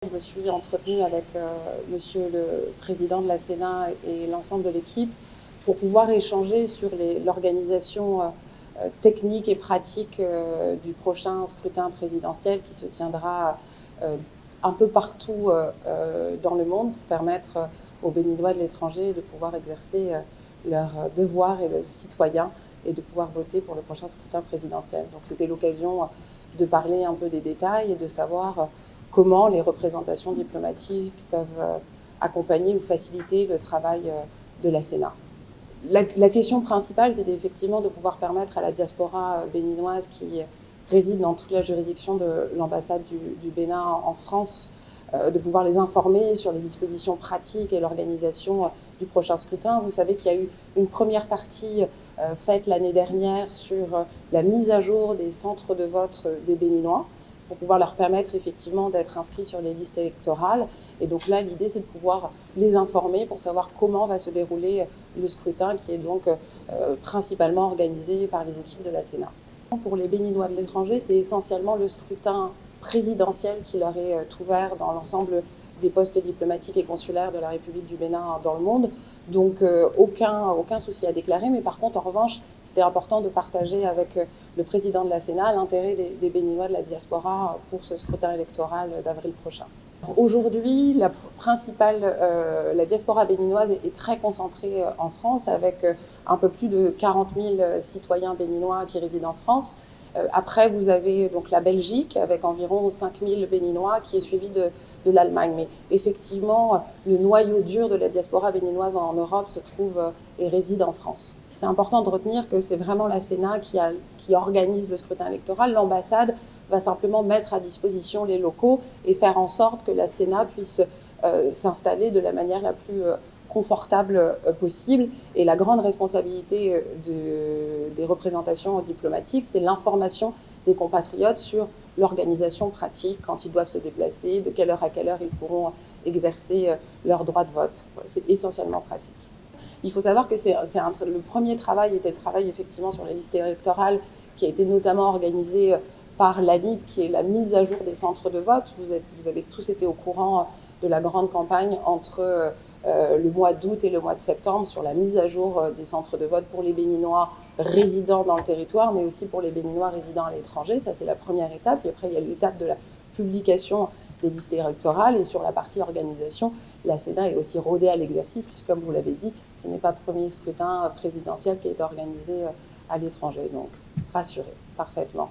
Je me suis entretenue avec Monsieur le Président de la Sénat et l'ensemble de l'équipe pour pouvoir échanger sur l'organisation technique et pratique du prochain scrutin présidentiel qui se tiendra un peu partout dans le monde pour permettre aux Béninois de l'étranger de pouvoir exercer leurs devoirs et de citoyens et de pouvoir voter pour le prochain scrutin présidentiel. Donc c'était l'occasion de parler un peu des détails et de savoir comment les représentations diplomatiques peuvent accompagner ou faciliter le travail de la Sénat. La question principale, c'était effectivement de pouvoir permettre à la diaspora béninoise qui réside dans toute la juridiction de l'ambassade du Bénin en France, de pouvoir les informer sur les dispositions pratiques et l'organisation du prochain scrutin. Vous savez qu'il y a eu une première partie faite l'année dernière sur la mise à jour des centres de vote des Béninois, pour pouvoir leur permettre effectivement d'être inscrits sur les listes électorales. Et donc là, l'idée, c'est de pouvoir les informer pour savoir comment va se dérouler le scrutin qui est donc principalement organisé par les équipes de la Sénat. Pour les Béninois de l'étranger, c'est essentiellement le scrutin présidentiel qui leur est ouvert dans l'ensemble des postes diplomatiques et consulaires de la République du Bénin dans le monde. Donc aucun souci à déclarer, mais par contre, en revanche, c'était important de partager avec le président de la Sénat l'intérêt des Béninois de la diaspora pour ce scrutin électoral d'avril prochain. Aujourd'hui, la diaspora béninoise est très concentrée en France, avec un peu plus de 40 000 citoyens béninois qui résident en France. Après, vous avez donc la Belgique, avec environ 5 000 Béninois, qui est suivi de l'Allemagne. Mais effectivement, le noyau dur de la diaspora béninoise en Europe se trouve et réside en France. C'est important de retenir que c'est vraiment la Sénat qui organise le scrutin électoral. L'ambassade va simplement mettre à disposition les locaux et faire en sorte que la Sénat puisse s'installer de la manière la plus confortable possible. Et la grande responsabilité des représentations diplomatiques, c'est l'information des compatriotes sur l'organisation pratique, quand ils doivent se déplacer, de quelle heure à quelle heure ils pourront exercer leur droit de vote. C'est essentiellement pratique. Il faut savoir que le premier travail était le travail effectivement sur les listes électorales qui a été notamment organisé par l'ANIP, qui est la mise à jour des centres de vote. Vous avez tous été au courant de la grande campagne entre le mois d'août et le mois de septembre sur la mise à jour des centres de vote pour les Béninois résidant dans le territoire, mais aussi pour les Béninois résidant à l'étranger. Ça, c'est la première étape. Et après, il y a l'étape de la publication des listes électorales. Et sur la partie organisation, la Sénat est aussi rodée à l'exercice, puisque, comme vous l'avez dit, ce n'est pas le premier scrutin présidentiel qui est organisé à l'étranger. Donc, rassuré parfaitement.